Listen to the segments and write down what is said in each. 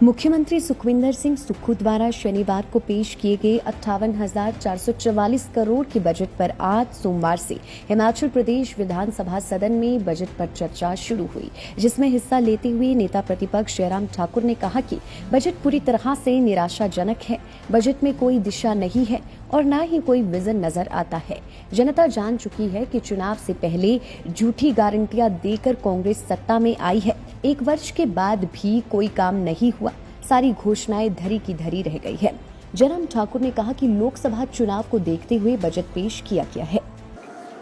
मुख्यमंत्री सुखविंदर सिंह सुक्खू द्वारा शनिवार को पेश किए गए 58,444 करोड़ के बजट पर आज सोमवार से हिमाचल प्रदेश विधानसभा सदन में बजट पर चर्चा शुरू हुई, जिसमें हिस्सा लेते हुए नेता प्रतिपक्ष जयराम ठाकुर ने कहा कि बजट पूरी तरह से निराशाजनक है। बजट में कोई दिशा नहीं है और न ही कोई विजन नजर आता है। जनता जान चुकी है कि चुनाव से पहले झूठी गारंटियां देकर कांग्रेस सत्ता में आई है। 1 वर्ष के बाद भी कोई काम नहीं हुआ, सारी घोषणाएं धरी की धरी रह गई है। जयराम ठाकुर ने कहा कि लोकसभा चुनाव को देखते हुए बजट पेश किया गया है।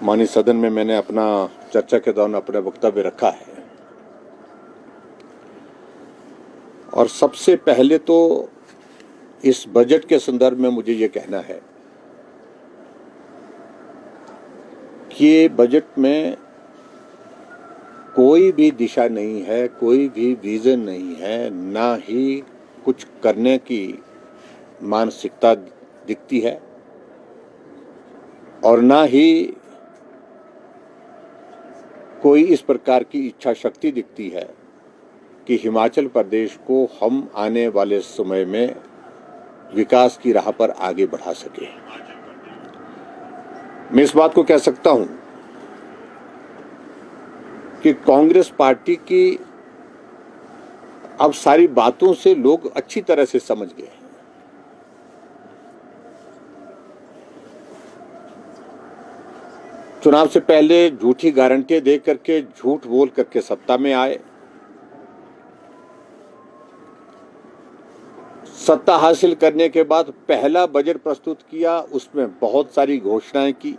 माननीय सदन में मैंने अपना चर्चा के दौरान अपना वक्तव्य रखा है और सबसे पहले तो इस बजट के संदर्भ में मुझे ये कहना है कि बजट में कोई भी दिशा नहीं है, कोई भी विजन नहीं है, ना ही कुछ करने की मानसिकता दिखती है और ना ही कोई इस प्रकार की इच्छा शक्ति दिखती है कि हिमाचल प्रदेश को हम आने वाले समय में विकास की राह पर आगे बढ़ा सके। मैं इस बात को कह सकता हूं कि कांग्रेस पार्टी की अब सारी बातों से लोग अच्छी तरह से समझ गए हैं। चुनाव से पहले झूठी गारंटियां दे करके, झूठ बोल करके सत्ता में आए। सत्ता हासिल करने के बाद पहला बजट प्रस्तुत किया, उसमें बहुत सारी घोषणाएं की।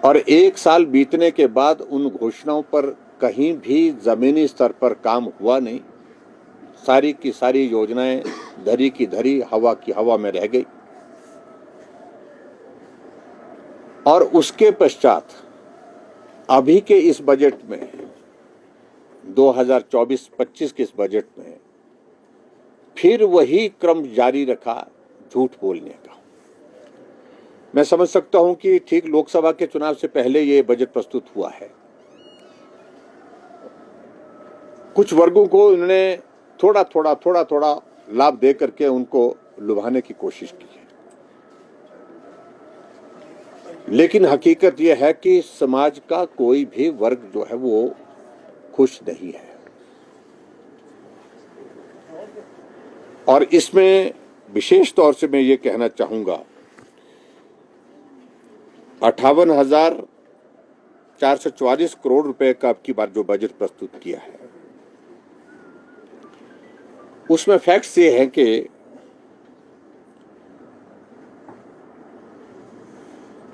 और 1 साल बीतने के बाद उन घोषणाओं पर कहीं भी जमीनी स्तर पर काम हुआ नहीं। सारी की सारी योजनाएं धरी की धरी, हवा की हवा में रह गई। और उसके पश्चात अभी के इस बजट में 2024-25 के इस बजट में फिर वही क्रम जारी रखा झूठ बोलने का। मैं समझ सकता हूं कि ठीक लोकसभा के चुनाव से पहले ये बजट प्रस्तुत हुआ है। कुछ वर्गों को उन्होंने थोड़ा लाभ दे करके उनको लुभाने की कोशिश की है, लेकिन हकीकत यह है कि समाज का कोई भी वर्ग जो है वो खुश नहीं है। और इसमें विशेष तौर से मैं ये कहना चाहूंगा, 58,444 करोड़ रुपए का अब की बार जो बजट प्रस्तुत किया है, उसमें फैक्ट्स ये हैं कि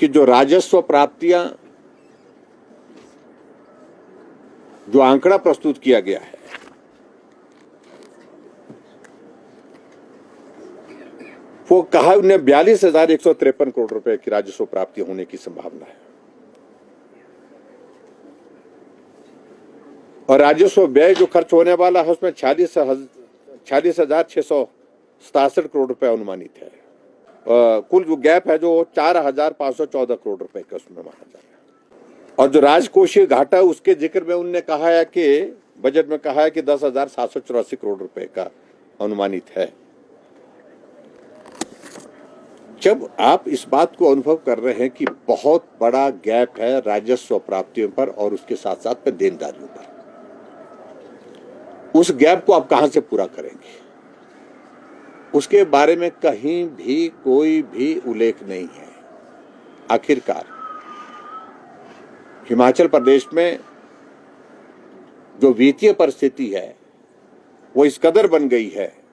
जो राजस्व प्राप्तियां, जो आंकड़ा प्रस्तुत किया गया है, वो कहा उन्हें 42,153 करोड़ रुपए की राजस्व प्राप्ति होने की संभावना है। और राजस्व व्यय जो खर्च होने वाला है उसमें 46,667 करोड़ रुपए अनुमानित है। कुल जो गैप है जो 4,514 करोड़ रुपए का उसमें माना जा रहा है। और जो राजकोषीय घाटा उसके जिक्र में उन्होंने कहा है कि बजट में कहा है कि 10,784 करोड़ रुपए का अनुमानित है। जब आप इस बात को अनुभव कर रहे हैं कि बहुत बड़ा गैप है राजस्व प्राप्तियों पर और उसके साथ साथ में देनदारियों पर, उस गैप को आप कहां से पूरा करेंगे, उसके बारे में कहीं भी कोई भी उल्लेख नहीं है। आखिरकार हिमाचल प्रदेश में जो वित्तीय परिस्थिति है वो इस कदर बन गई है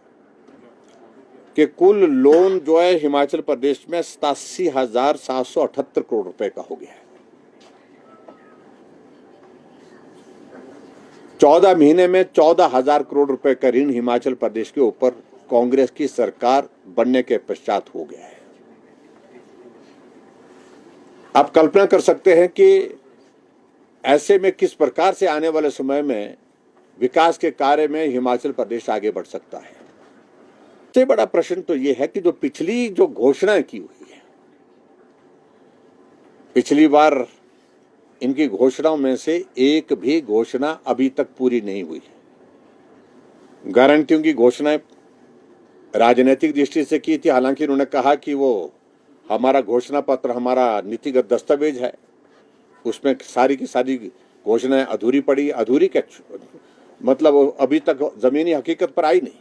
कि कुल लोन जो है हिमाचल प्रदेश में 87,778 करोड़ रुपए का हो गया है। 14 महीने में 14,000 करोड़ रुपए का ऋण हिमाचल प्रदेश के ऊपर कांग्रेस की सरकार बनने के पश्चात हो गया है। आप कल्पना कर सकते हैं कि ऐसे में किस प्रकार से आने वाले समय में विकास के कार्य में हिमाचल प्रदेश आगे बढ़ सकता है। सबसे बड़ा प्रश्न तो यह है कि जो पिछली जो घोषणाएं की हुई है, पिछली बार इनकी घोषणाओं में से एक भी घोषणा अभी तक पूरी नहीं हुई। गारंटियों की घोषणाएं राजनीतिक दृष्टि से की थी, हालांकि उन्होंने कहा कि वो हमारा घोषणा पत्र हमारा नीतिगत दस्तावेज है, उसमें सारी की सारी घोषणाएं अधूरी पड़ी। अधूरी क्या मतलब अभी तक जमीनी हकीकत पर आई नहीं।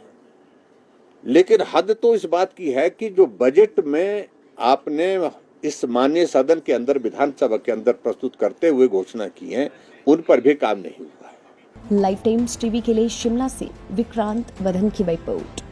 लेकिन हद तो इस बात की है कि जो बजट में आपने इस माननीय सदन के अंदर, विधानसभा के अंदर प्रस्तुत करते हुए घोषणा की है, उन पर भी काम नहीं हुआ है। लाइव टाइम्स टीवी के लिए शिमला से विक्रांत वधन की रिपोर्ट।